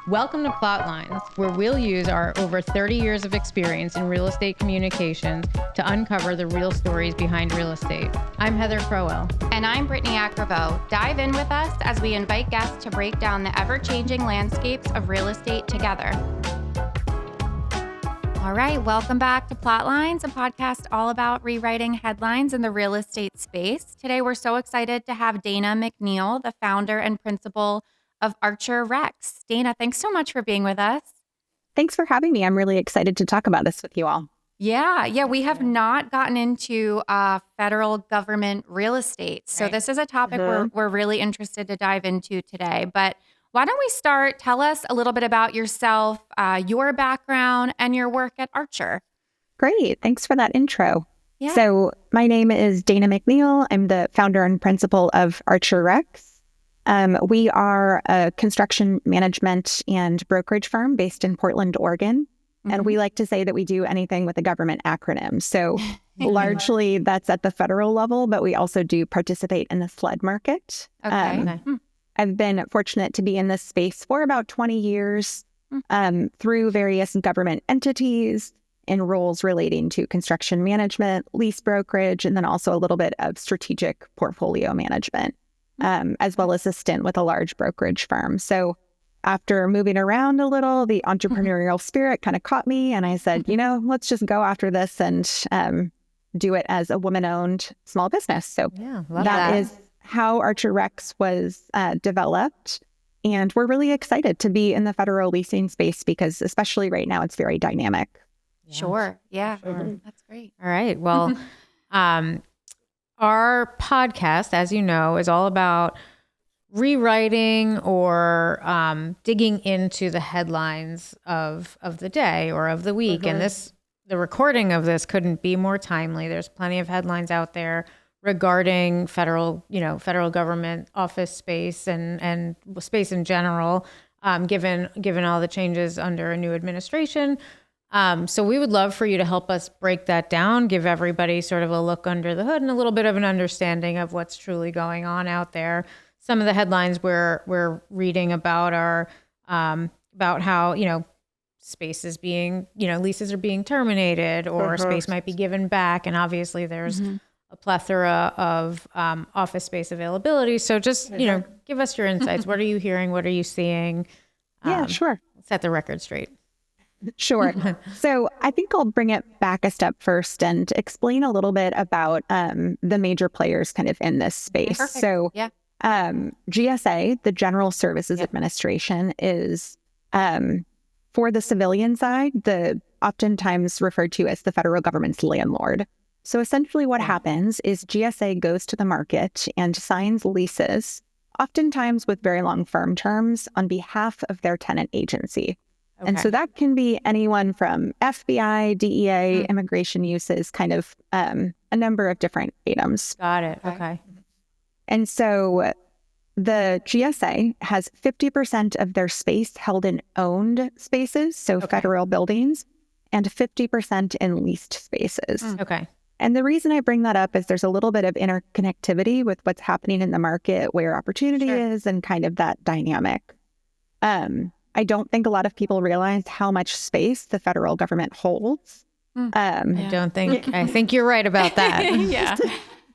Welcome to PlotLines, where we'll use our over 30 years of experience in real estate communications to uncover the real stories behind real estate. I'm Heather Crowell. And I'm Britni Acriveau. Dive in with us as we invite guests to break down the ever-changing landscapes of real estate together. All right, welcome back to PlotLines, a podcast all about rewriting headlines in the real estate space. Today, we're so excited to have Dana McNeil, the founder and principal of Archer Rex. Dana, thanks so much for being with us. Thanks for having me. I'm really excited to talk about this with you all. Yeah, we have not gotten into federal government real estate. So this is a topic we're really interested to dive into today. But why don't we start? Tell us a little bit about yourself, your background, and your work at Archer. Great. Thanks for that intro. Yeah. So my name is Dana McNeil. I'm the founder and principal of Archer Rex. We are a construction management and brokerage firm based in Portland, Oregon. And we like to say that we do anything with a government acronym. So largely that's at the federal level, but we also do participate in the SLED market. Okay. I've been fortunate to be in this space for about 20 years through various government entities in roles relating to construction management, lease brokerage, and then also a little bit of strategic portfolio management. As well as a stint with a large brokerage firm. So after moving around a little, the entrepreneurial spirit kind of caught me. And I said, let's just go after this and do it as a woman-owned small business. So that is how Archer Rex was developed. And we're really excited to be in the federal leasing space because especially right now, it's very dynamic. Sure. Yeah. That's great. All right. Well, our podcast, as you know, is all about rewriting or digging into the headlines of the day or of the week. And the recording of this couldn't be more timely. There's plenty of headlines out there regarding federal government office space and space in general, given all the changes under a new administration. So we would love for you to help us break that down, give everybody sort of a look under the hood and a little bit of an understanding of what's truly going on out there. Some of the headlines we're reading about are about how, space is being, leases are being terminated or space might be given back. And obviously there's a plethora of office space availability. So just, give us your insights. What are you hearing? What are you seeing? Yeah, sure. Set the record straight. Sure. So I think I'll bring it back a step first and explain a little bit about the major players kind of in this space. Perfect. So GSA, the General Services Administration, is for the civilian side, oftentimes referred to as the federal government's landlord. So essentially what happens is GSA goes to the market and signs leases, oftentimes with very long firm terms, on behalf of their tenant agency. Okay. And so that can be anyone from FBI, DEA, immigration uses, kind of a number of different items. Got it. Okay. And so the GSA has 50% of their space held in owned spaces, so federal buildings, and 50% in leased spaces. Okay. And the reason I bring that up is there's a little bit of interconnectivity with what's happening in the market, where opportunity is, and kind of that dynamic. I don't think a lot of people realize how much space the federal government holds. I think you're right about that.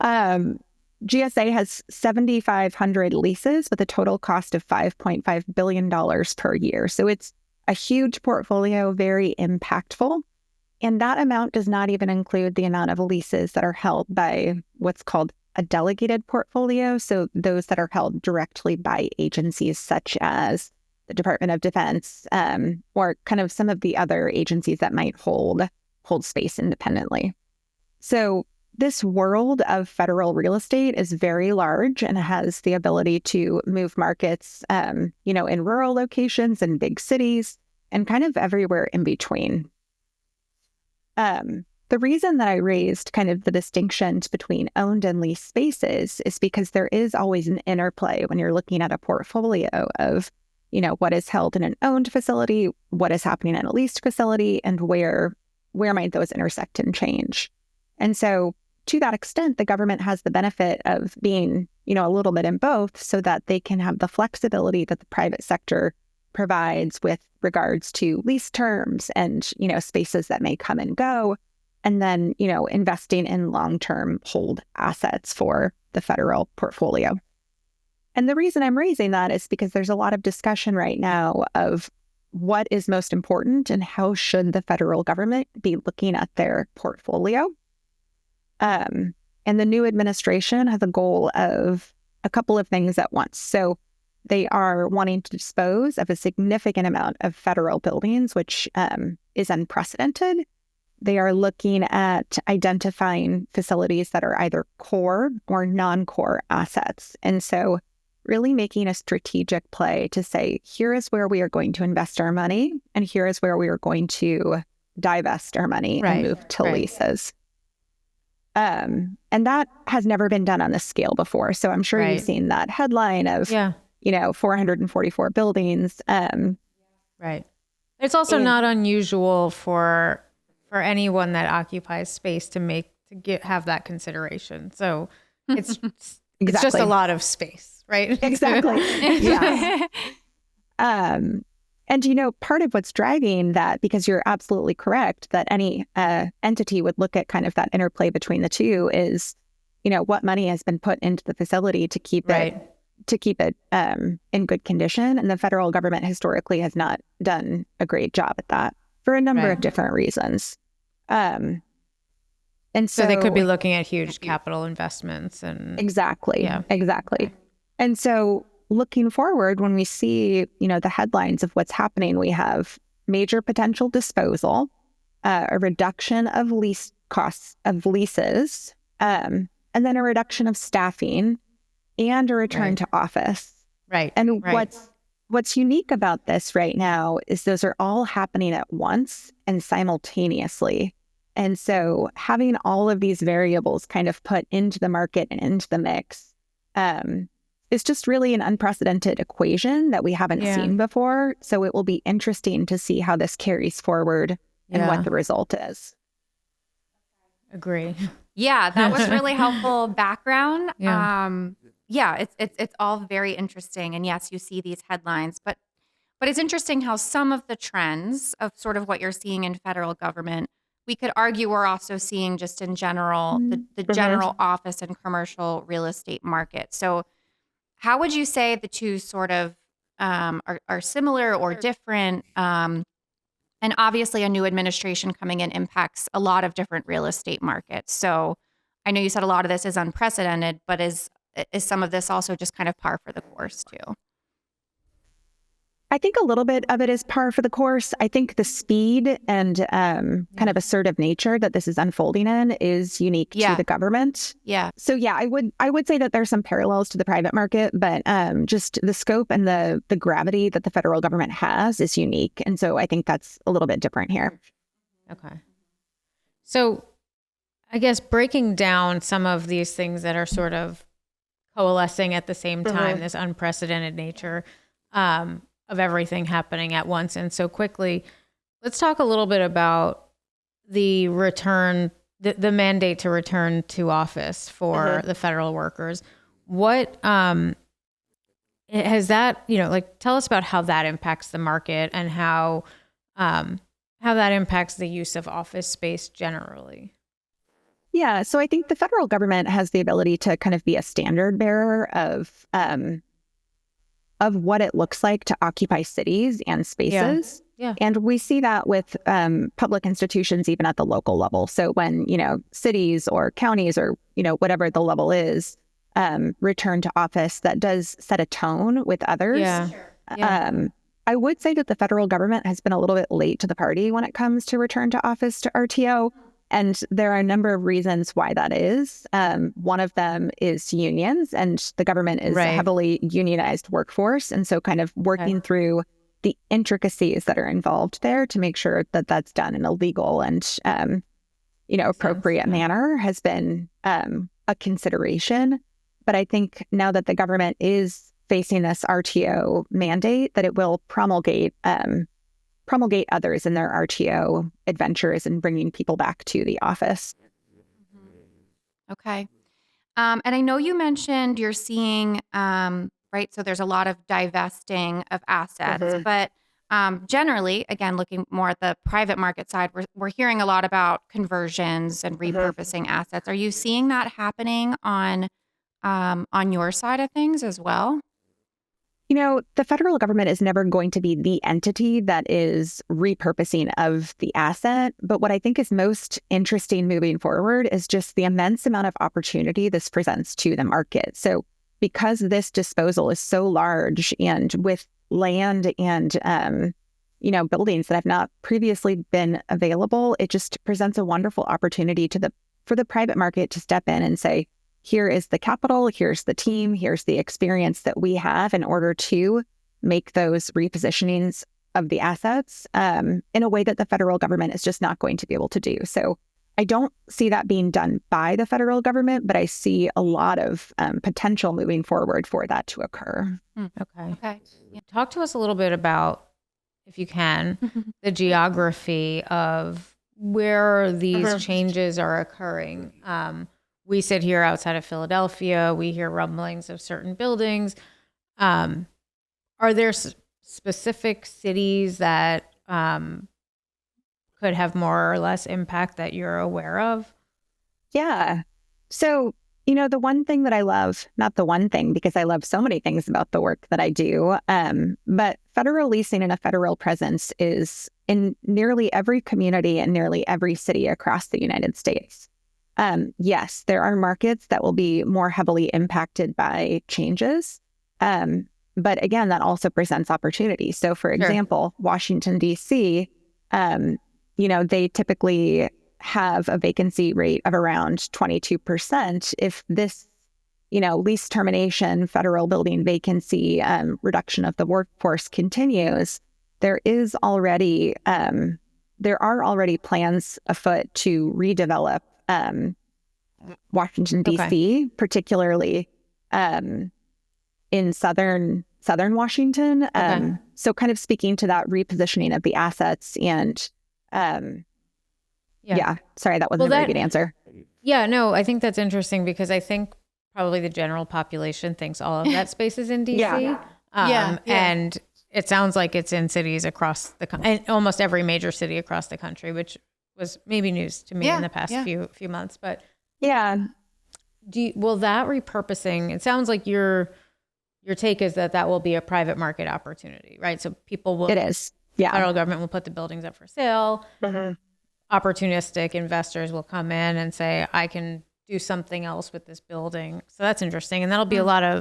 GSA has 7,500 leases with a total cost of $5.5 billion per year. So it's a huge portfolio, very impactful. And that amount does not even include the amount of leases that are held by what's called a delegated portfolio. So those that are held directly by agencies such as the Department of Defense, or kind of some of the other agencies that might hold space independently. So this world of federal real estate is very large and has the ability to move markets, in rural locations and big cities and kind of everywhere in between. The reason that I raised kind of the distinctions between owned and leased spaces is because there is always an interplay when you're looking at a portfolio of what is held in an owned facility, what is happening in a leased facility, and where might those intersect and change. And so to that extent, the government has the benefit of being, a little bit in both so that they can have the flexibility that the private sector provides with regards to lease terms and, spaces that may come and go, and then, investing in long-term hold assets for the federal portfolio. And the reason I'm raising that is because there's a lot of discussion right now of what is most important and how should the federal government be looking at their portfolio. And the new administration has a goal of a couple of things at once. So they are wanting to dispose of a significant amount of federal buildings, which is unprecedented. They are looking at identifying facilities that are either core or non-core assets. And so really making a strategic play to say, here is where we are going to invest our money, and here is where we are going to divest our money and move to leases. And that has never been done on this scale before. So I'm sure you've seen that headline of, 444 buildings. Right. It's also not unusual for anyone that occupies space to have that consideration. So it's it's just a lot of space, right? Exactly. Yeah. And, part of what's driving that, because you're absolutely correct that any entity would look at kind of that interplay between the two, is, what money has been put into the facility to keep it in good condition. And the federal government historically has not done a great job at that for a number of different reasons. And so they could be looking at huge capital investments and exactly. And so looking forward, when we see, the headlines of what's happening, we have major potential disposal, a reduction of lease costs of leases, and then a reduction of staffing and a return to office. Right. And what's unique about this right now is those are all happening at once and simultaneously. And so having all of these variables kind of put into the market and into the mix is just really an unprecedented equation that we haven't seen before. So it will be interesting to see how this carries forward and what the result is. Agree. Yeah, that was really helpful background. It's all very interesting. And yes, you see these headlines, but it's interesting how some of the trends of sort of what you're seeing in federal government, we could argue we're also seeing just in general, the general office and commercial real estate market. So how would you say the two sort of are similar or different? And obviously a new administration coming in impacts a lot of different real estate markets. So I know you said a lot of this is unprecedented, but is some of this also just kind of par for the course too? I think a little bit of it is par for the course. I think the speed and kind of assertive nature that this is unfolding in is unique to the government. Yeah. So I would say that there's some parallels to the private market, but just the scope and the gravity that the federal government has is unique. And so I think that's a little bit different here. Okay. So I guess breaking down some of these things that are sort of coalescing at the same time, this unprecedented nature of everything happening at once and so quickly. Let's talk a little bit about the the mandate to return to office for the federal workers. What has that, tell us about how that impacts the market and how that impacts the use of office space generally. Yeah, so I think the federal government has the ability to kind of be a standard bearer of what it looks like to occupy cities and spaces. Yeah. And we see that with public institutions, even at the local level. So when, cities or counties or, whatever the level is, return to office, that does set a tone with others. Yeah. I would say that the federal government has been a little bit late to the party when it comes to return to office to RTO. And there are a number of reasons why that is. One of them is unions, and the government is a heavily unionized workforce. And so kind of working through the intricacies that are involved there to make sure that that's done in a legal and, appropriate manner has been a consideration. But I think now that the government is facing this RTO mandate, that it will promulgate others in their RTO adventures and bringing people back to the office. Okay. And I know you mentioned you're seeing right? So there's a lot of divesting of assets. But generally, again, looking more at the private market side, we're hearing a lot about conversions and repurposing assets. Are you seeing that happening on your side of things as well? The federal government is never going to be the entity that is repurposing of the asset. But what I think is most interesting moving forward is just the immense amount of opportunity this presents to the market. So because this disposal is so large and with land and, buildings that have not previously been available, it just presents a wonderful opportunity for the private market to step in and say, here is the capital, here's the team, here's the experience that we have in order to make those repositionings of the assets in a way that the federal government is just not going to be able to do. So I don't see that being done by the federal government, but I see a lot of potential moving forward for that to occur. Okay. Yeah. Talk to us a little bit about, if you can, the geography of where these changes are occurring. We sit here outside of Philadelphia. We hear rumblings of certain buildings. Are there specific cities that could have more or less impact that you're aware of? Yeah. So, the one thing that I love, not the one thing, because I love so many things about the work that I do, but federal leasing and a federal presence is in nearly every community and nearly every city across the United States. Yes, there are markets that will be more heavily impacted by changes. But again, that also presents opportunity. So for example, Washington, D.C., they typically have a vacancy rate of around 22%. If this, lease termination, federal building vacancy, reduction of the workforce continues, there are already plans afoot to redevelop Washington, D.C., particularly in southern Washington. So kind of speaking to that repositioning of the assets and sorry, that wasn't a very good answer. Yeah, no, I think that's interesting because I think probably the general population thinks all of that space is in D.C. And it sounds like it's in cities across and almost every major city across the country, which was maybe news to me in the past few months. But will that repurposing, it sounds like your take is that will be a private market opportunity, right? So it is. Yeah. Federal government will put the buildings up for sale. Opportunistic investors will come in and say, I can do something else with this building. So that's interesting. And that'll be I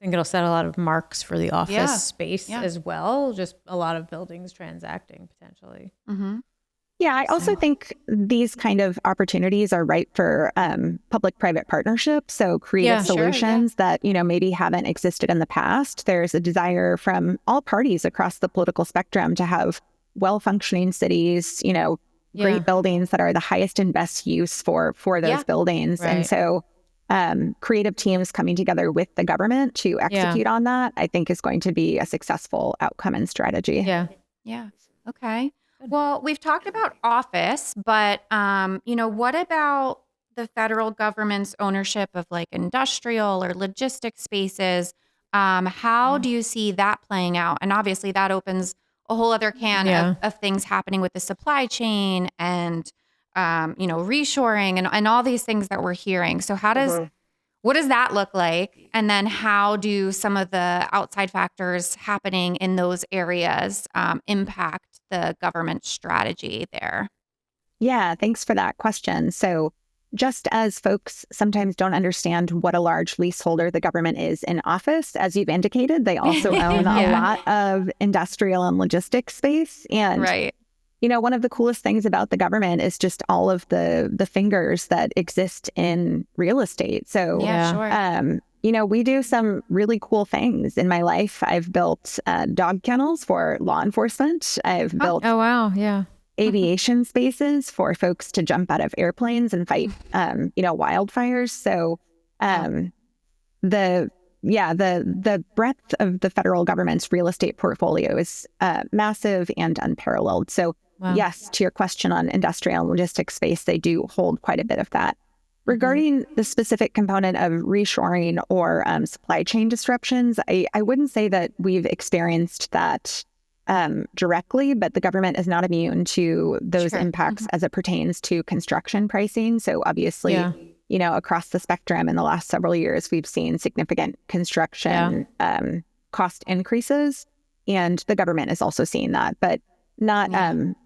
think it'll set a lot of marks for the office space as well. Just a lot of buildings transacting potentially. Yeah, I also think these kind of opportunities are ripe for public-private partnerships. So creative solutions that, maybe haven't existed in the past. There's a desire from all parties across the political spectrum to have well-functioning cities, great buildings that are the highest and best use for those buildings. Right. And so creative teams coming together with the government to execute on that, I think is going to be a successful outcome and strategy. Yeah. Okay. Well, we've talked about office, but, what about the federal government's ownership of like industrial or logistic spaces? How do you see that playing out? And obviously that opens a whole other can of things happening with the supply chain and, reshoring and all these things that we're hearing. So what does that look like? And then how do some of the outside factors happening in those areas impact the government strategy there? Yeah, thanks for that question. So just as folks sometimes don't understand what a large leaseholder the government is in office, as you've indicated, they also own a lot of industrial and logistics space. And one of the coolest things about the government is just all of the fingers that exist in real estate. So, we do some really cool things in my life. I've built dog kennels for law enforcement. I've built aviation spaces for folks to jump out of airplanes and fight, wildfires. So the breadth of the federal government's real estate portfolio is massive and unparalleled. So yes, to your question on industrial and logistics space, they do hold quite a bit of that. Regarding the specific component of reshoring or supply chain disruptions, I wouldn't say that we've experienced that directly, but the government is not immune to those impacts as it pertains to construction pricing. So obviously, across the spectrum in the last several years, we've seen significant construction cost increases, and the government is also seeing that, but not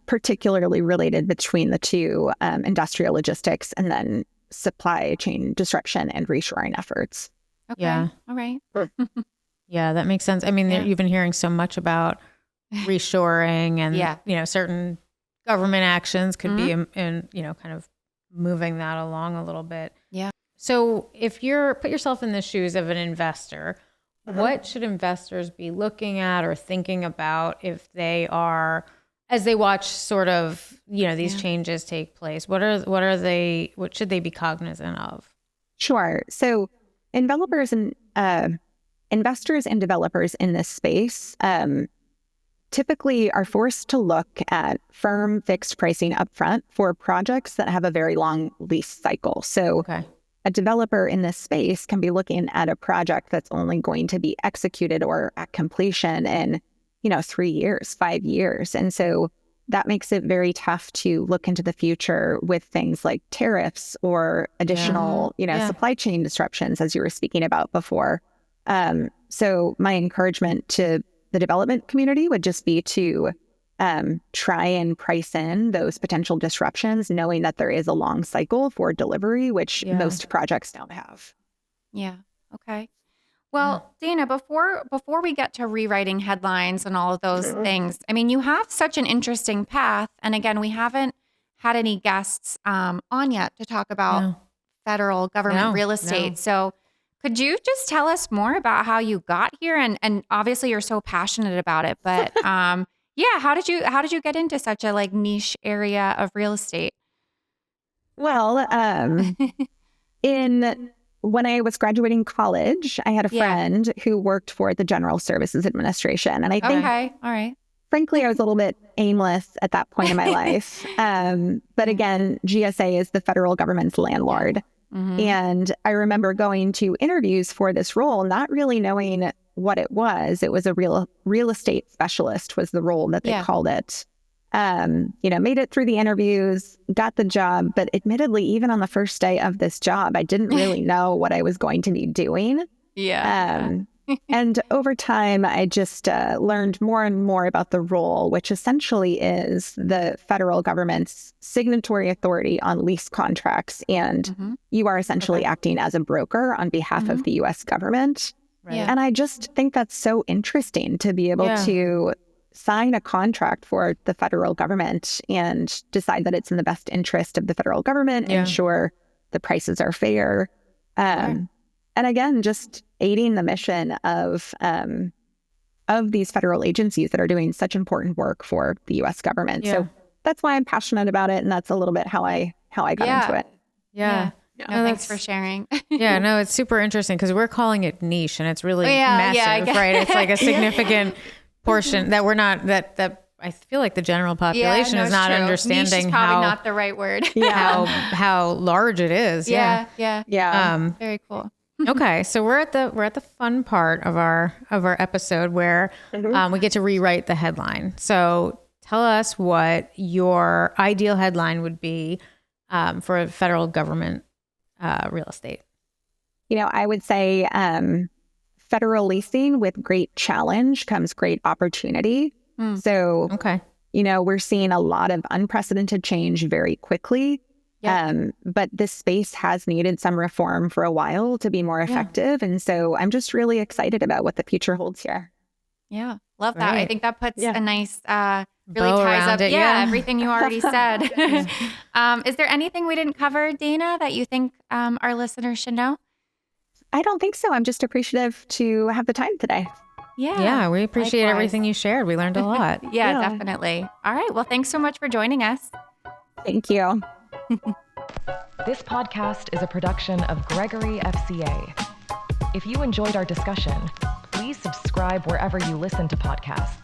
particularly related between the two, industrial logistics and then supply chain disruption and reshoring efforts. Okay. Yeah. All right. Yeah, that makes sense. I mean, you've been hearing so much about reshoring and, certain government actions could be in, kind of moving that along a little bit. Yeah. So if put yourself in the shoes of an investor, what should investors be looking at or thinking about if they are, as they watch sort of, these changes take place? What should they be cognizant of? Sure. So investors and developers in this space typically are forced to look at firm fixed pricing upfront for projects that have a very long lease cycle. So a developer in this space can be looking at a project that's only going to be executed or at completion in 3 years, 5 years. And so that makes it very tough to look into the future with things like tariffs or additional, supply chain disruptions, as you were speaking about before. So my encouragement to the development community would just be to try and price in those potential disruptions, knowing that there is a long cycle for delivery, which most projects don't have. Yeah. Okay. Well, Dana, before we get to rewriting headlines and all of those things, I mean, you have such an interesting path. And again, we haven't had any guests on yet to talk about federal government real estate. So could you just tell us more about how you got here? And obviously you're so passionate about it, but how did you get into such a niche area of real estate? Well, when I was graduating college, I had a friend who worked for the General Services Administration. And I think, frankly, I was a little bit aimless at that point in my life. But again, GSA is the federal government's landlord. And I remember going to interviews for this role, not really knowing what it was. It was a real estate specialist was the role that they called it. Made it through the interviews, got the job, but admittedly, even on the first day of this job, I didn't really know what I was going to be doing. And over time, I just learned more and more about the role, which essentially is the federal government's signatory authority on lease contracts. And you are essentially acting as a broker on behalf of the U.S. government. And I just think that's so interesting to be able to sign a contract for the federal government and decide that it's in the best interest of the federal government, ensure the prices are fair. And again, just aiding the mission of these federal agencies that are doing such important work for the U.S. government. So that's why I'm passionate about it, and that's a little bit how I got into it. No, thanks for sharing. No, it's super interesting because we're calling it niche, and it's really massive, right? It's like a significant portion that we're not that. I feel like the general population is not understanding niche is probably not the right word. how large it is. Very cool. Okay, so we're at the fun part of our episode where we get to rewrite the headline. So tell us what your ideal headline would be for federal government real estate. I would say federal leasing with great challenge comes great opportunity. So, we're seeing a lot of unprecedented change very quickly. But this space has needed some reform for a while to be more effective. And so I'm just really excited about what the future holds here. Yeah. Love that. I think that puts a nice, really bow ties up everything you already said. Is there anything we didn't cover, Dana, that you think our listeners should know? I don't think so. I'm just appreciative to have the time today. Yeah, we appreciate everything you shared. We learned a lot. Definitely. All right. Well, thanks so much for joining us. Thank you. This podcast is a production of Gregory FCA. If you enjoyed our discussion, please subscribe wherever you listen to podcasts